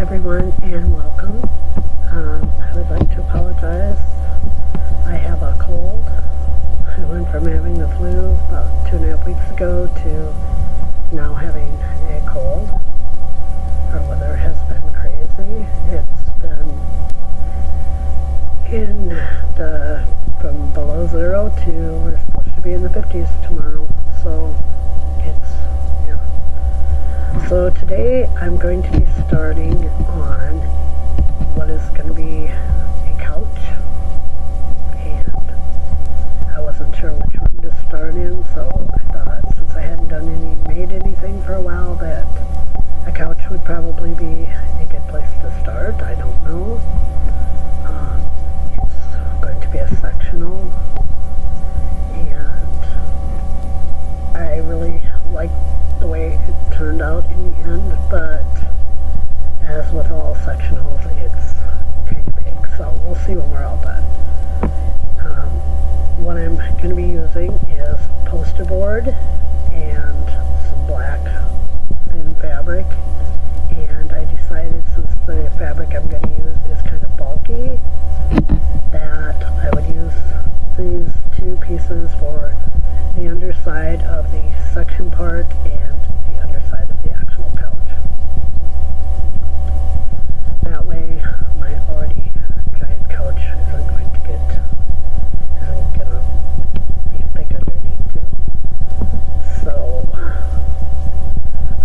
everyone, and welcome. I would like to apologize. I have a cold. I went from having the flu about 2.5 weeks ago to now having a cold. Our weather has been crazy. It's been from below zero to we're supposed to be in the 50s tomorrow. So So today I'm going to be starting on what is going to be a couch, and I wasn't sure which room to start in, so I thought since I hadn't made anything for a while, that a couch would probably be a good place to start. I don't know. It's going to be a sectional, and I really like the way it turned out in the end, but as with all sectionals, it's kind of big, so we'll see when we're all done. What I'm going to be using is poster board and some black thin fabric, and I decided since the fabric I'm going to use is kind of bulky that I would use these two pieces for the underside of the section part and the underside of the actual couch. That way my already giant couch isn't going to be thick underneath too. So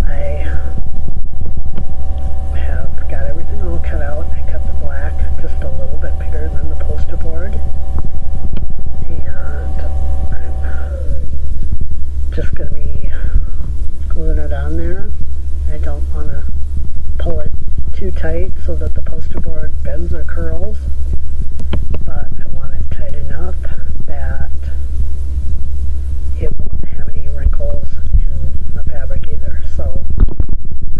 I have got everything all cut out. I cut the black just a little bit bigger than the poster board, and I'm just going to be gluing it on there. I don't want to pull it too tight so that the poster board bends or curls, but I want it tight enough that it won't have any wrinkles in the fabric either. So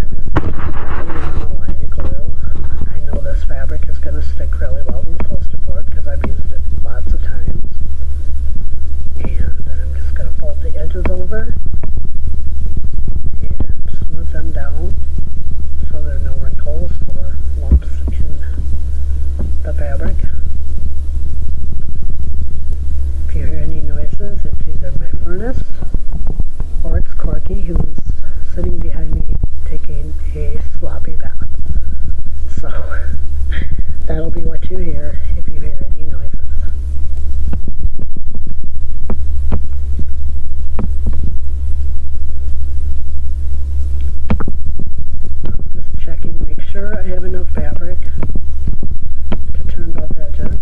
I'm just putting on a line of glue. I know this fabric is going to stick really well to the poster board because I've used it lots of times. And I'm just going to fold the edges over and smooth them down so there are no wrinkles or lumps in the fabric. If you hear any noises, it's either my furnace or it's Corky, who's sitting behind me taking a sloppy bath. So that'll be what you hear if you hear any noises. Checking to make sure I have enough fabric to turn both edges,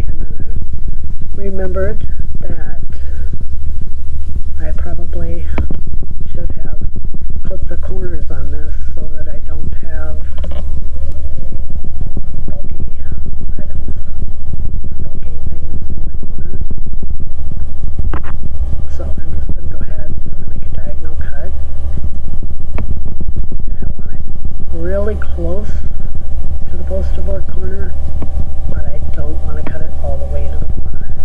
and then I remembered that I probably should have clipped the corners on this so that I don't have bulky items, bulky things in my corners. So I'm just going to go ahead and I'm going to make a diagonal cut. Really close to the poster board corner, but I don't want to cut it all the way into the corner.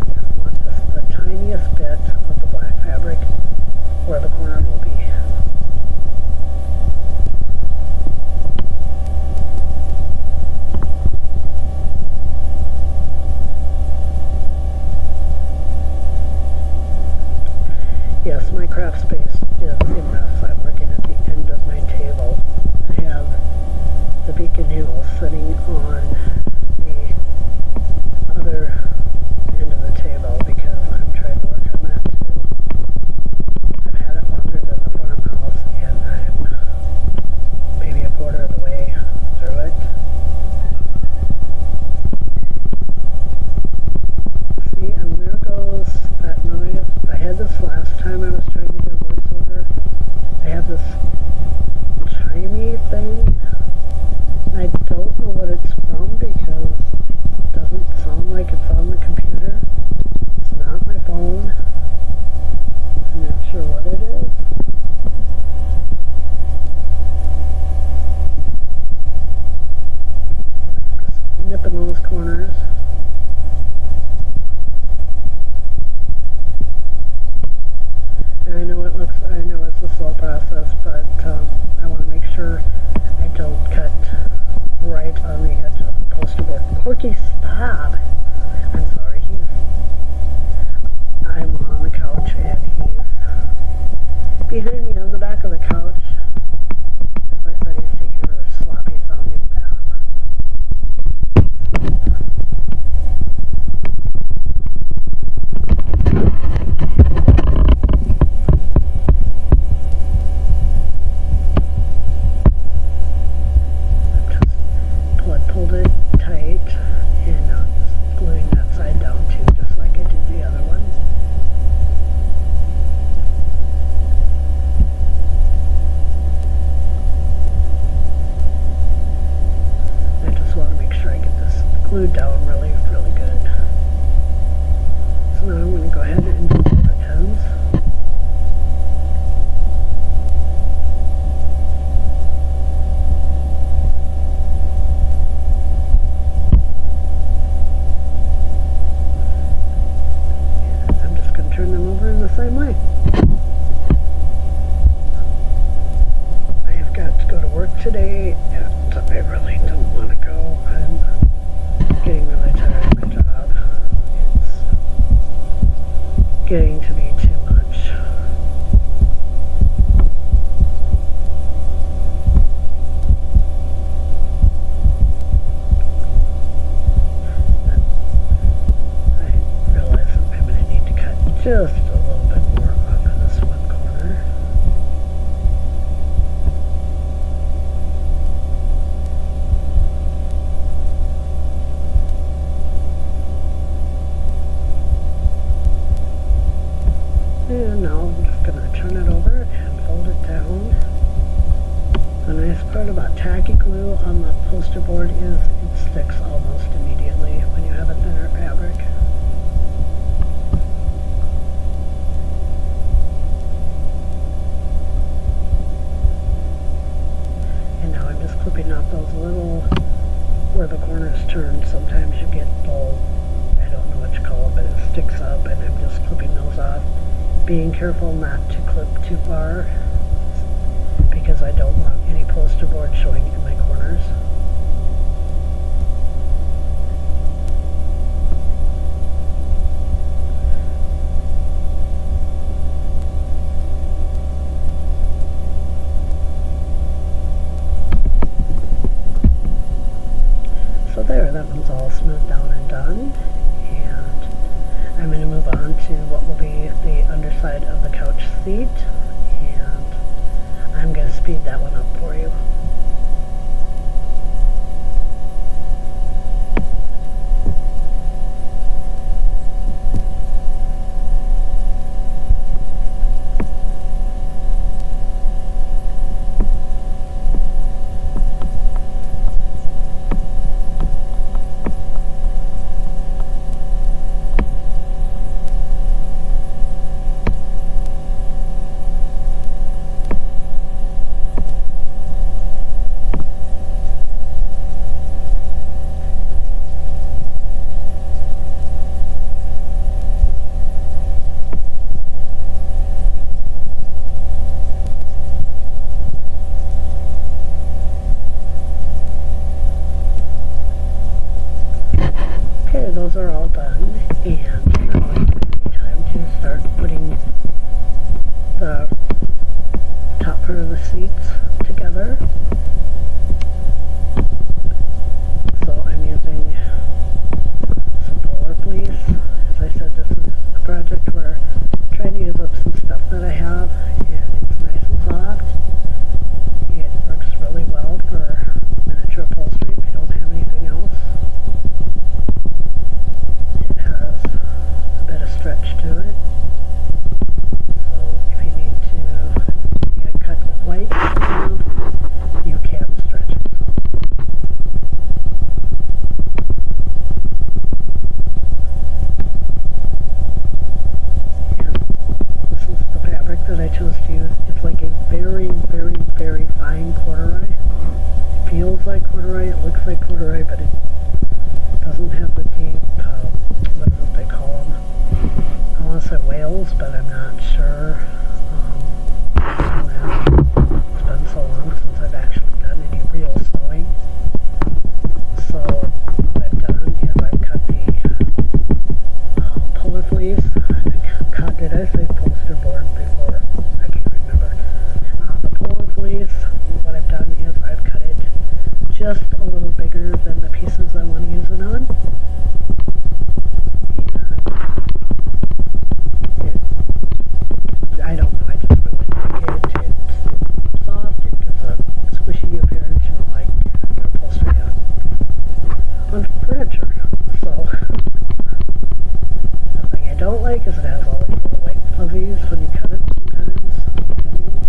I just want just the tiniest bit of the black fabric where the corner will be. Yes, my craft space is a mess. I'm working at the end of my table. I have the Beacon Hill sitting on the other end of the table because I'm trying to work on that too. I've had it longer than the Farmhouse, and I'm maybe a quarter of the way through it. See, and there goes that noise. I had this last time I was trying to do a voiceover. I have this chimey thing. I don't know what it's from because it doesn't sound like it's on the computer. It's not my phone. I'm not sure what it is. I'm just nipping those corners. slow process, but I want to make sure I don't cut right on the edge of the poster board. Corky, stop! I'm sorry, I'm on the couch and he's behind me on the back of the couch. As I said, he's taking a rather sloppy sounding bath. Pulled it tight, and now I'm just gluing that side down too, just like I did the other one. I just want to make sure I get this glued down really, really good. So now I'm going to go ahead and do the ends. Turn them over in the same way. I have got to go to work today, and I really don't want to go. I'm getting really tired of my job. It's getting to be too much. Just a little bit more off of this one corner. And now I'm just going to turn it over and fold it down. The nice part about tacky glue on the poster board is it sticks almost immediately when you have a thinner fabric. Clipping out those little, where the corners turn, sometimes you get little, I don't know what you call it, but it sticks up, and I'm just clipping those off. Being careful not to clip too far, because I don't want any poster board showing in my corners. So there, that one's all smoothed down and done, and I'm going to move on to what will be the underside of the couch seat, and I'm going to speed that one up for you. Okay, those are all done, and now it's time to start putting the top part of the seats together. So I'm using some polar fleece. As I said, this is a project where I'm trying to use up some stuff that I have, and it's nice and soft. It works really well for miniature upholstery if you don't have anything else. It has a bit of stretch to it, so if you need to get it cut quite down, you can stretch it. And this is the fabric that I chose to use. It's like a very, very, very fine corduroy. It feels like corduroy, it looks like corduroy, but it doesn't have the deep, what is it they call them? I want to say whales, but I'm not sure on that. poster board before. I can't remember. The polar fleece, what I've done is I've cut it just a little bigger than the pieces I want to use it on. And I don't know, I just really like it. It's soft, it gives a squishy appearance, you know, like your upholstery on furniture. So, the thing I don't like is it has all these little white fuzzies when you cut it sometimes, depending.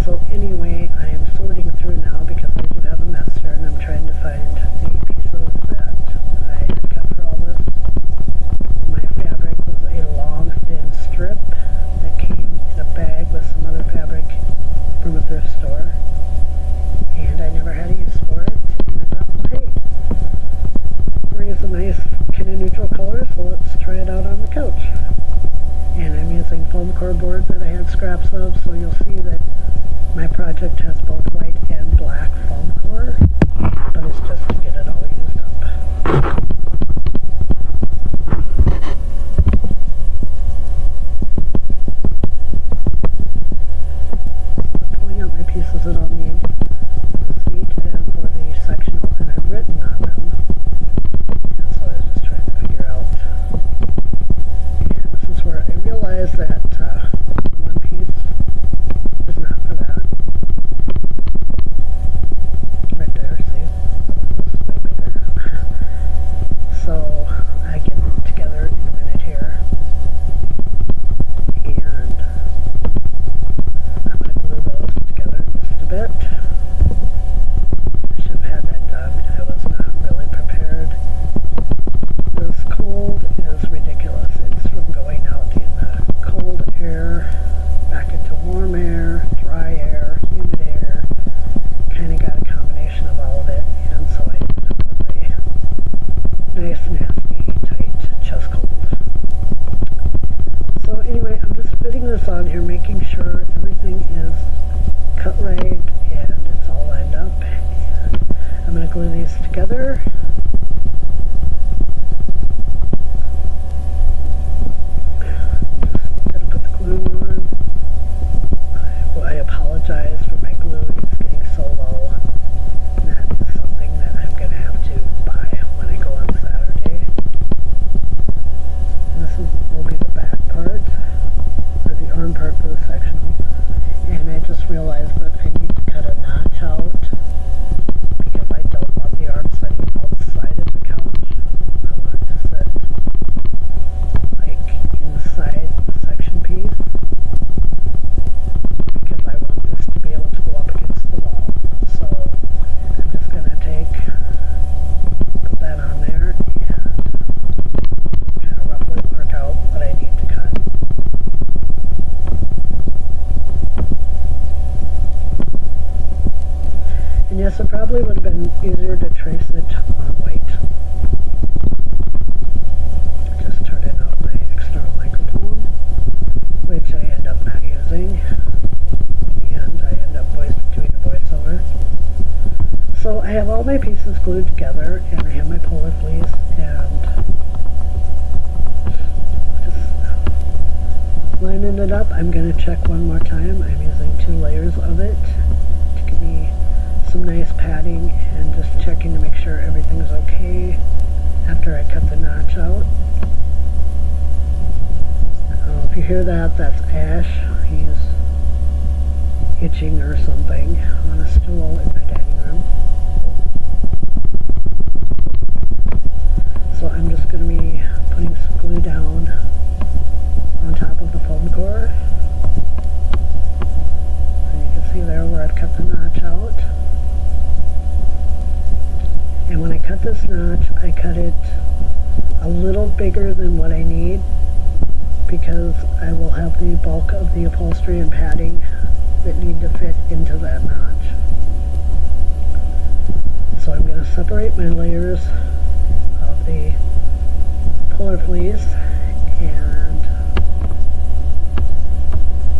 So anyway, I'm sorting through now because I do have a mess here and I'm trying to find the pieces that I had cut for all this. My fabric was a long, thin strip that came in a bag with some other fabric from a thrift store. And I never had a use for it. And I thought, well, hey, gray is a nice kind of neutral color, so let's try it out on the couch. And I'm using foam core board that I had scraps of, so you'll see that my project has both white and black foam core, but it's just to get it all used up. So I'm pulling out my pieces that I'll need for the seat and for the sectional, and I've written on them. And so I was just trying to figure out. And this is where I realized that the one piece is not for that. Right there, see? The one was way bigger. So I get them together in a minute here. And I'm going to glue those together in just a bit. I should have had that done. I was not really prepared. This cold is ridiculous. It's from going out in the cold air back into warm air, dry air, humid air. Kind of got a combination of all of it, and so I ended up with a nice, nasty, tight chest cold. So anyway, I'm just fitting this on here, making sure everything is cut right and it's all lined up. And I'm going to glue these together. Just gotta put the glue on. I apologize for my glue, it's getting so low. And that is something that I'm going to have to buy when I go on Saturday. And this will be the back part, or the arm part for the sectional. And I just realized that I need to cut a notch out because I don't want the arm sitting outside of the couch. I want it to sit like inside the section piece, because I want this to be able to go up against the wall. So I'm just going to put that on there and just kind of roughly mark out what I need to cut. And yes, it probably would have been easier to trace it on white. Just turning off my external microphone, which I end up not using. In the end, I end up doing a voiceover. So I have all my pieces glued together, and I have my polar fleece, and just lining it up. I'm going to check one more time. I'm using 2 layers of it to give me some nice padding, and just checking to make sure everything's okay after I cut the notch out. If you hear that, that's Ash. He's itching or something on a stool in my dining room. So I'm just going to be putting some glue down on top of the foam core. And you can see there where I've cut the notch out. And when I cut this notch, I cut it a little bigger than what I need, because I will have the bulk of the upholstery and padding that need to fit into that notch. So I'm going to separate my layers of the polar fleece, and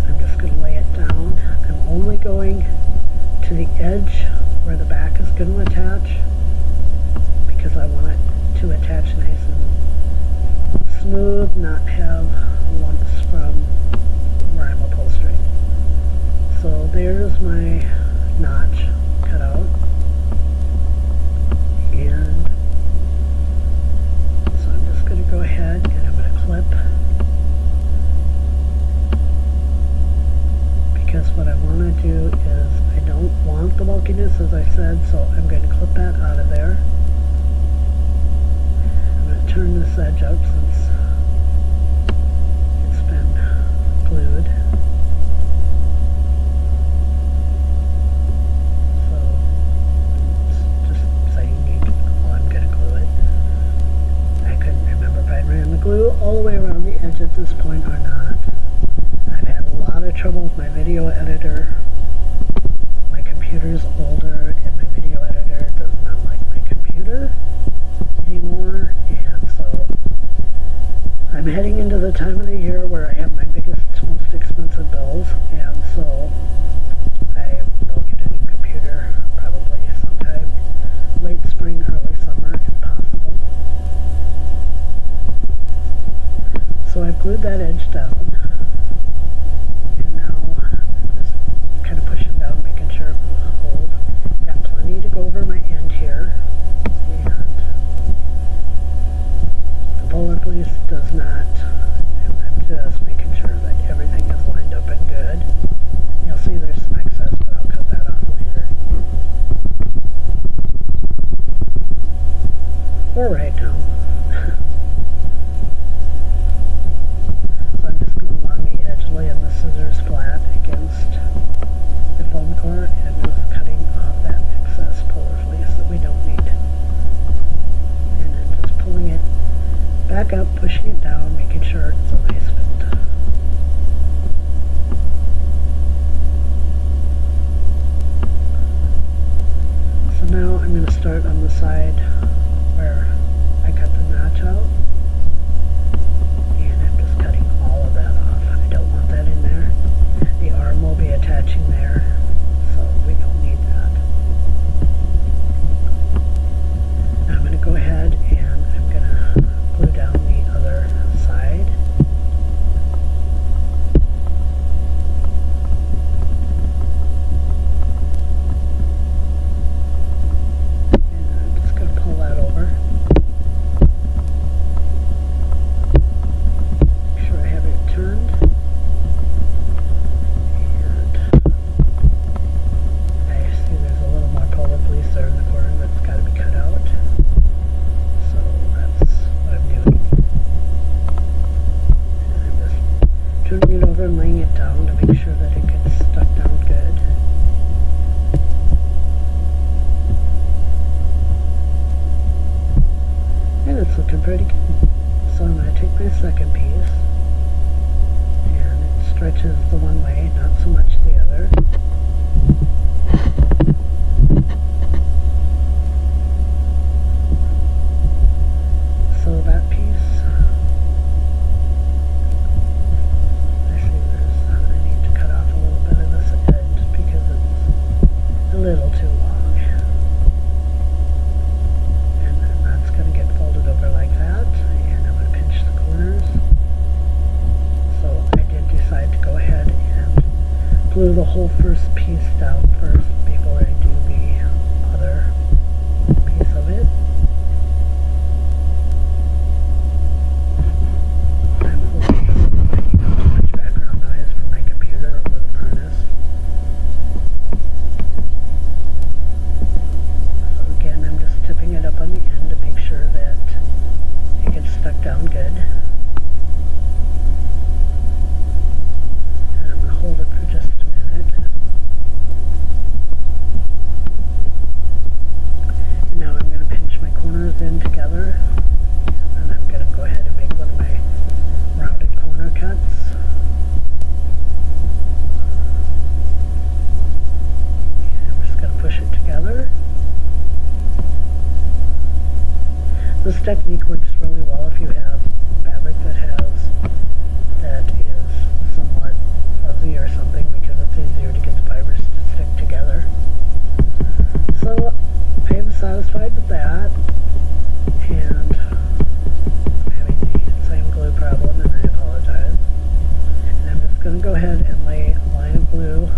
I'm just going to lay it down. I'm only going to the edge where the back is going to attach, because I want it to attach nice and smooth, not have there's my notch cut out. And so I'm just going to go ahead and I'm going to clip, because what I want to do is I don't want the bulkiness, as I said, so I'm going to clip that out of there. I'm going to turn this edge up since it's been glued. So it's just saying I'm going to glue it. I couldn't remember if I ran the glue all the way around the edge at this point or not. I've had a lot of trouble with my video editor. My computer's older and my video editor does not like my computer anymore, and so I'm heading into the time of the year where I have my biggest, most expensive bills, and so I will get a new computer probably sometime late spring, early summer if possible. So I've glued that edge down. Over my end here, and the puller release does not, and I'm just making sure that everything is lined up and good. You'll see there's some excess, but I'll cut that off later. Or right now. So I'm just going along the edge, laying the scissors flat against the foam core and just cutting off that excess puller fleece that we don't need. And then just pulling it back up, pushing it down, making sure it's a nice fit. So now I'm going to start on the side where I cut the notch out. And I'm just cutting all of that off. I don't want that in there. The arm will be attaching there, so we don't need that. Now I'm going to go ahead and I'm going to glue down the other side. And I'm just going to pull that over. Make sure I have it turned. There in the corner that's got to be cut out, so that's what I'm doing. And I'm just turning it over and laying it down to make sure that it gets stuck down good. And it's looking pretty good. So I'm going to take my second piece, and it stretches the one way, not so much the other. So that piece, I see I need to cut off a little bit of this edge because it's a little too long. And then that's going to get folded over like that, and I'm going to pinch the corners. So I did decide to go ahead and glue the whole first piece down first before I do the other piece of it. Tipping it up on the end to make sure that it gets stuck down good. And I'm going to hold it for just a minute. And now I'm going to pinch my corners in together. And I'm going to go ahead and make one of my rounded corner cuts. And I'm just going to push it together. This technique works really well if you have fabric that is somewhat fuzzy or something, because it's easier to get the fibers to stick together. So I am satisfied with that, and I'm having the same glue problem, and I apologize. And I'm just going to go ahead and lay a line of glue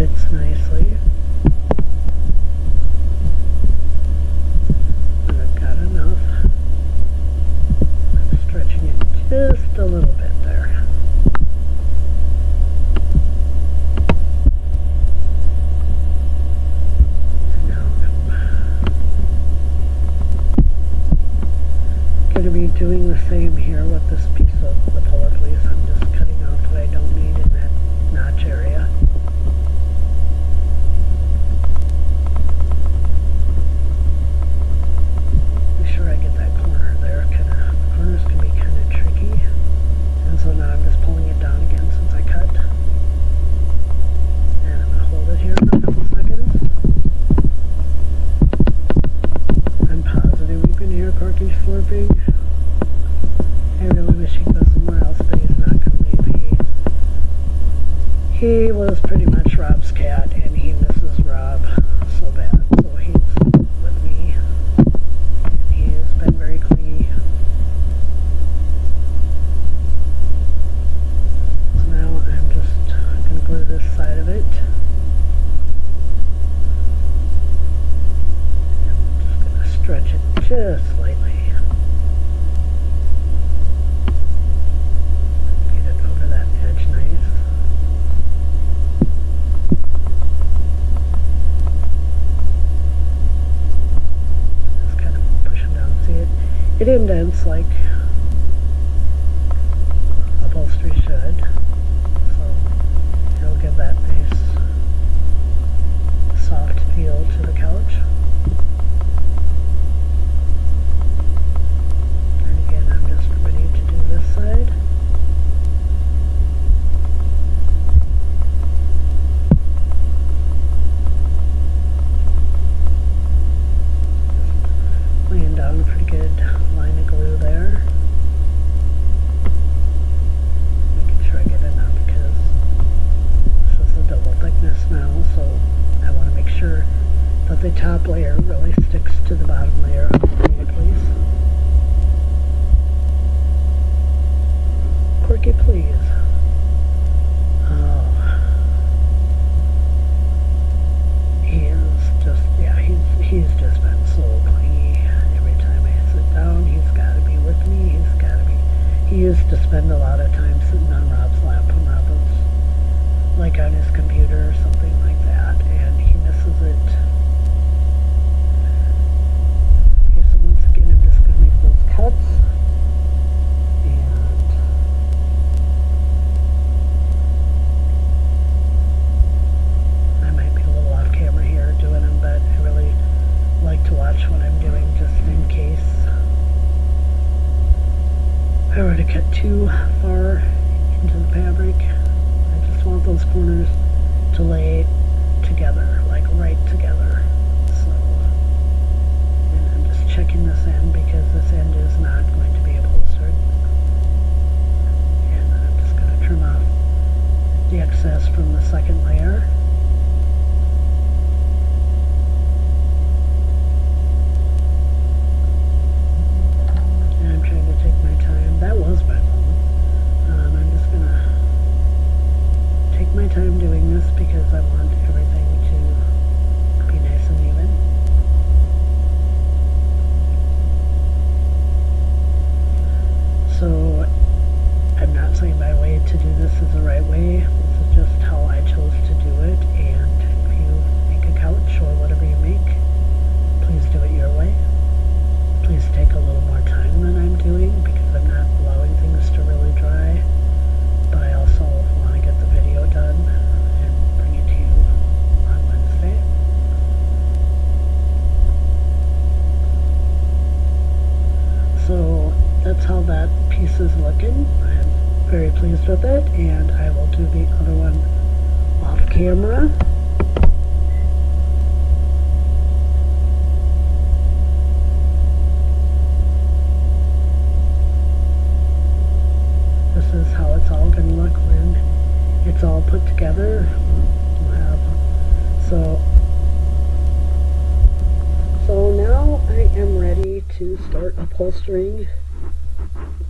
fits nicely. And I've got enough. I'm stretching it just a little bit there. And now I'm going to be doing the same here with this piece of the pullet fleece. I'm just cutting off what I don't need in that notch area. Make sure I get that corner there. Corners can be kind of tricky. And so now I'm just pulling it down again since I cut. And I'm going to hold it here for a couple seconds. I'm positive you can hear Corky slurping. I really wish he'd go somewhere else, but he's not going to leave. He was pretty much Rob's cat, and he misses Rob so bad. So he's with me. He has been very clingy. So now I'm just going to glue this side of it. And I'm just going to stretch it just slightly. Get it over that edge nice. It indents like upholstery should, so it'll give that nice soft feel to the couch. And again, I'm just ready to do this side. Just laying down a pretty good line of glue there. Making sure I get enough because this is a double thickness now, so I want to make sure that the top layer really sticks to the bottom layer of the pullet fleece. Corky, please. Oh. He is just, yeah, he's just been so clingy. He's got to be with me. He used to spend a lot of time sitting on Rob's lap when Rob was like on his computer or something like that, and he misses it. Okay, so once again I'm just going to make those cuts, and I might be a little off camera here doing them, but I really like to watch what I'm doing just in case I were to cut too far into the fabric. I just want those corners to lay together, like right together. So, and I'm just checking this end because this end is not going to be upholstered. And then I'm just going to trim off the excess from the second layer. That was my phone. I'm just gonna take my time doing this because I want everything to be nice and even. So I'm not saying my way to do this is the right way. This is just how I chose to do it, and if you make a couch or whatever you make, please do it your way. Please take a little more time than I'm doing because I'm not allowing things to really dry, but I also want to get the video done and bring it to you on Wednesday. So that's how that piece is looking. I'm very pleased with it, and I will do the other one off camera. This is how it's all going to look when it's all put together. So now I am ready to start upholstering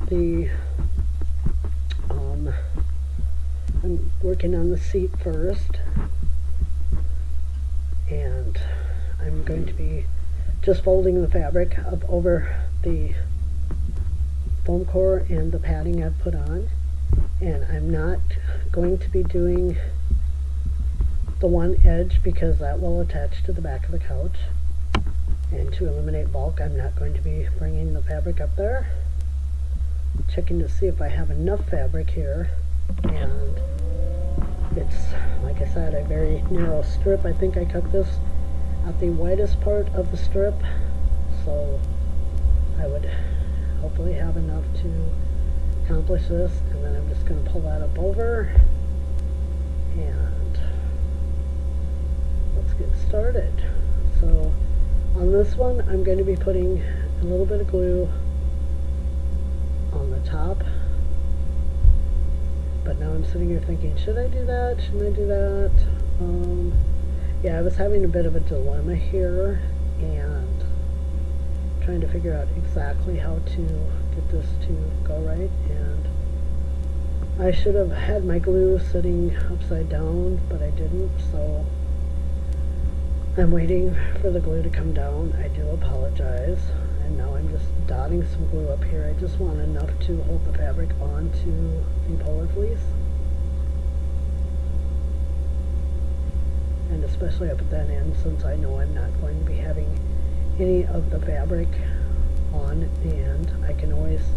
the I'm working on the seat first. and I'm going to be just folding the fabric up over the foam core and the padding I've put on, and I'm not going to be doing the one edge because that will attach to the back of the couch, and to eliminate bulk I'm not going to be bringing the fabric up there. Checking to see if I have enough fabric here, and it's, like I said, a very narrow strip. I think I cut this at the widest part of the strip, so I would hopefully have enough to accomplish this. And then I'm just going to pull that up over, and let's get started. So on this one I'm going to be putting a little bit of glue on the top, but now I'm sitting here thinking, should I do that? Shouldn't I do that? Yeah, I was having a bit of a dilemma here and trying to figure out exactly how to get this to go right, and I should have had my glue sitting upside down, but I didn't, so I'm waiting for the glue to come down. I do apologize. And now I'm just dotting some glue up here. I just want enough to hold the fabric onto the polar fleece. And especially up at that end, since I know I'm not going to be having any of the fabric on the end, I can always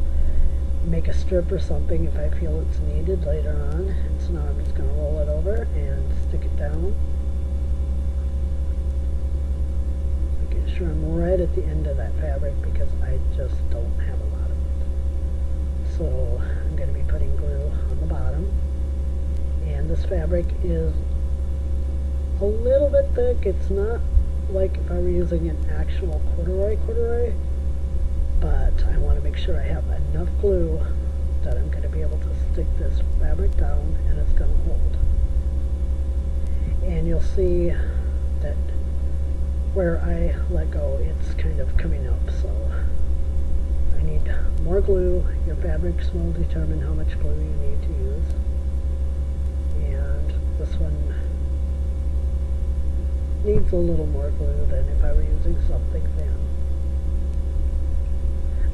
make a strip or something if I feel it's needed later on. And so now I'm just going to roll it over and stick it down. Sure I'm right at the end of that fabric because I just don't have a lot of it. So I'm going to be putting glue on the bottom, and this fabric is a little bit thick. It's not like if I were using an actual corduroy, but I want to make sure I have enough glue that I'm going to be able to stick this fabric down and it's going to hold. And you'll see that where I let go, it's kind of coming up, so I need more glue. Your fabrics will determine how much glue you need to use, and this one needs a little more glue than if I were using something thin.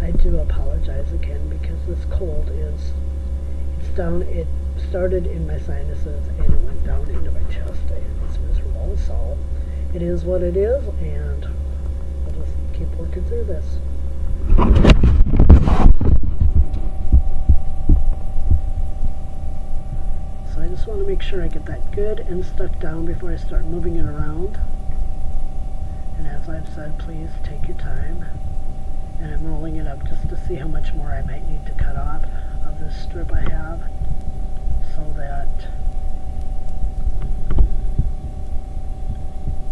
I do apologize again because this cold is, it's down, it started in my sinuses and it went down into my chest and it's miserable, so it is what it is, and we'll just keep working through this. So I just want to make sure I get that good and stuck down before I start moving it around. And as I've said, please take your time. And I'm rolling it up just to see how much more I might need to cut off of this strip I have, so that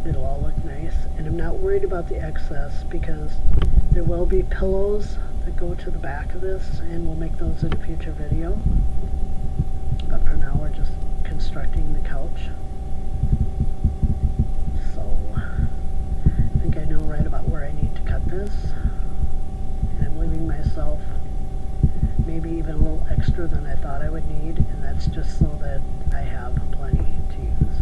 it'll all look nice. And I'm not worried about the excess because there will be pillows that go to the back of this, and we'll make those in a future video. But for now we're just constructing the couch. So I think I know right about where I need to cut this, and I'm leaving myself maybe even a little extra than I thought I would need, and that's just so that I have plenty to use.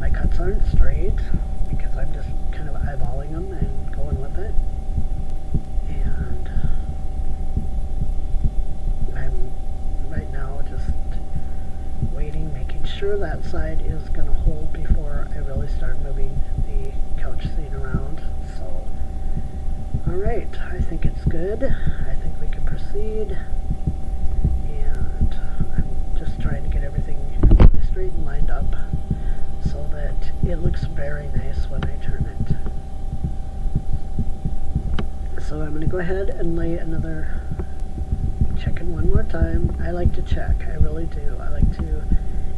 My cuts aren't straight because I'm just kind of eyeballing them and going with it, and I'm right now just waiting, making sure that side is going to hold before I really start moving the couch seat around. So alright, I think it's good. I think we can proceed, and I'm just trying to get everything really straight and lined up so that it looks very nice when I turn it. So I'm going to go ahead and lay another, check it one more time. I like to check, I really do. I like to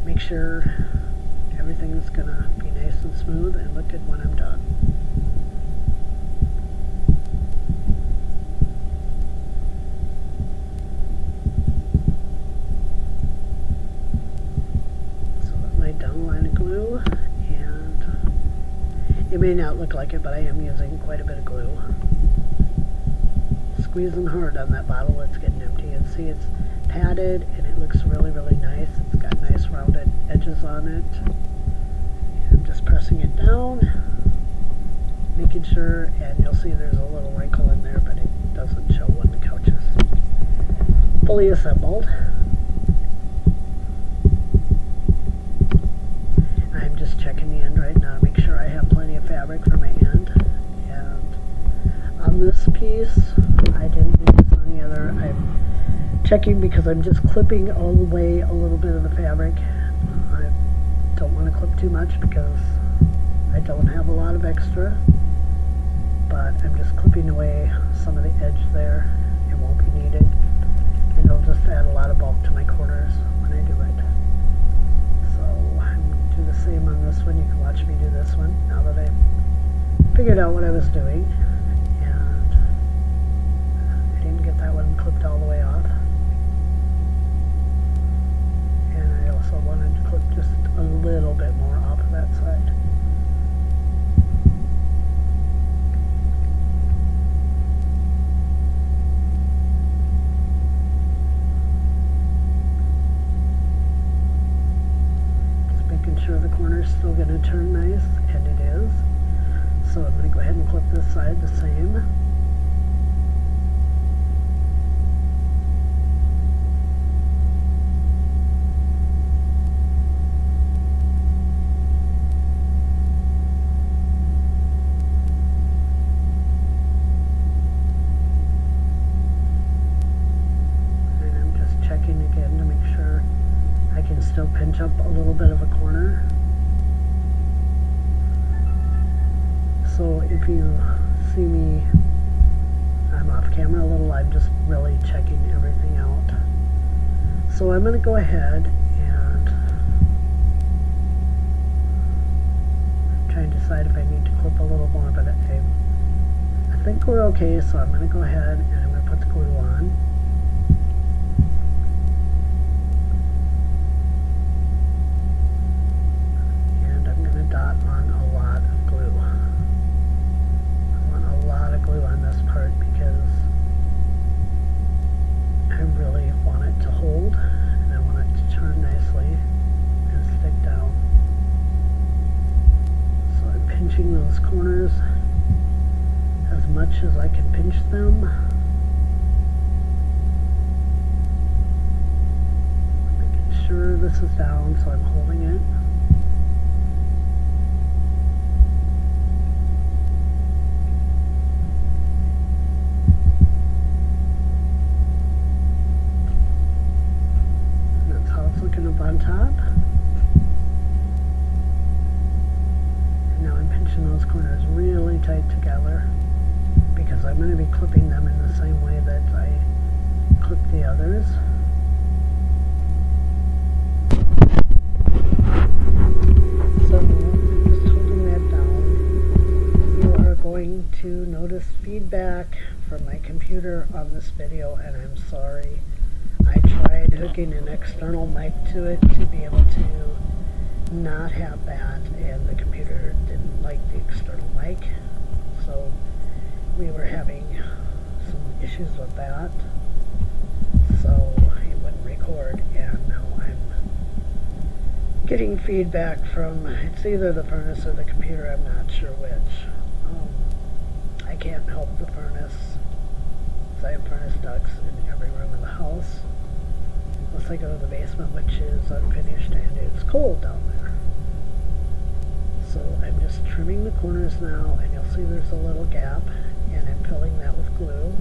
make sure everything's going to be nice and smooth and look good when I'm done. Down a line of glue, and it may not look like it, but I am using quite a bit of glue. Squeezing hard on that bottle, it's getting empty, and see it's padded and it looks really, really nice. It's got nice rounded edges edges on it. I'm just pressing it down, making sure, and you'll see there's a little wrinkle in there, but it doesn't show when the couch is fully assembled. I'm just checking the end right now to make sure I have plenty of fabric for my end. And on this piece, I didn't do this on the other. I'm checking because I'm just clipping away a little bit of the fabric. I don't want to clip too much because I don't have a lot of extra, but I'm just clipping away some of the edge there. It won't be needed, and it'll just add a lot of bulk to my corners when I do it. So I'm going to do the same on this one. You can watch me do this one now that I figured out what I was doing, and I didn't get that one clipped all the way off. And I also wanted to clip just a little bit more off of that side. Just making sure the corner's still going to turn nice, and it is. So I'm going to go ahead and clip this side the same. Again to make sure I can still pinch up a little bit of a corner. So if you see me, I'm off camera a little, I'm just really checking everything out. So I'm going to go ahead and try and decide if I need to clip a little more, but I think we're okay, so I'm going to go ahead and I'm going to put the glue on. Dot on a lot of glue. I want a lot of glue on this part because I really want it to hold, and I want it to turn nicely and stick down. So I'm pinching those corners as much as I can pinch them. Making sure this is down so I'm holding it. Looking up on top, and now I'm pinching those corners really tight together because I'm going to be clipping them in the same way that I clipped the others. So just holding that down. You are going to notice feedback from my computer on this video, and I'm sorry. I tried hooking an external mic to it to be able to not have that, and the computer didn't like the external mic, so we were having some issues with that, so it wouldn't record, and now I'm getting feedback from, it's either the furnace or the computer, I'm not sure which. I can't help the furnace, because I have furnace ducts in every room in the house. Unless I go to the basement, which is unfinished and it's cold down there. So I'm just trimming the corners now, and you'll see there's a little gap, and I'm filling that with glue.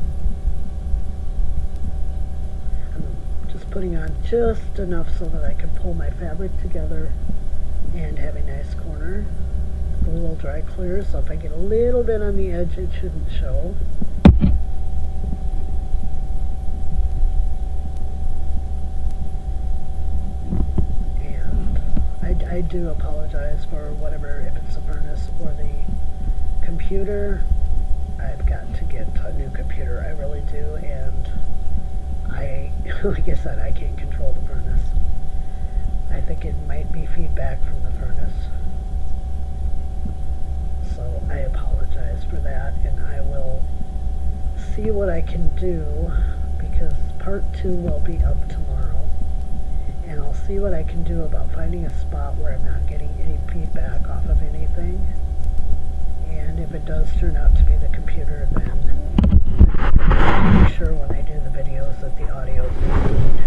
I'm just putting on just enough so that I can pull my fabric together and have a nice corner. The glue will dry clear, so if I get a little bit on the edge, it shouldn't show. I do apologize for whatever, if it's the furnace or the computer. I've got to get a new computer, I really do, and like I said, I can't control the furnace. I think it might be feedback from the furnace. So I apologize for that, and I will see what I can do, because part 2 will be up tomorrow, and I'll see what I can do about finding a spot where I'm not getting any feedback off of anything. And if it does turn out to be the computer, then make sure when I do the videos that the audio is good.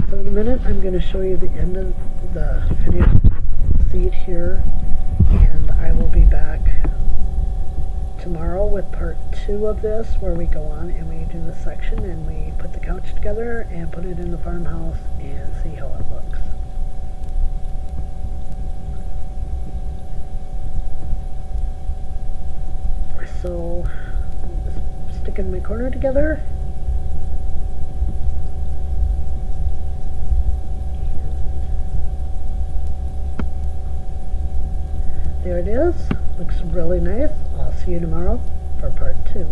So in a minute, I'm going to show you the end of the finished seat here, and I will be back tomorrow with part 2 of this, where we go on and we do the section and we put the couch together and put it in the farmhouse and see how it looks. So, sticking my corner together. There it is. Looks really nice. I'll see you tomorrow for part 2.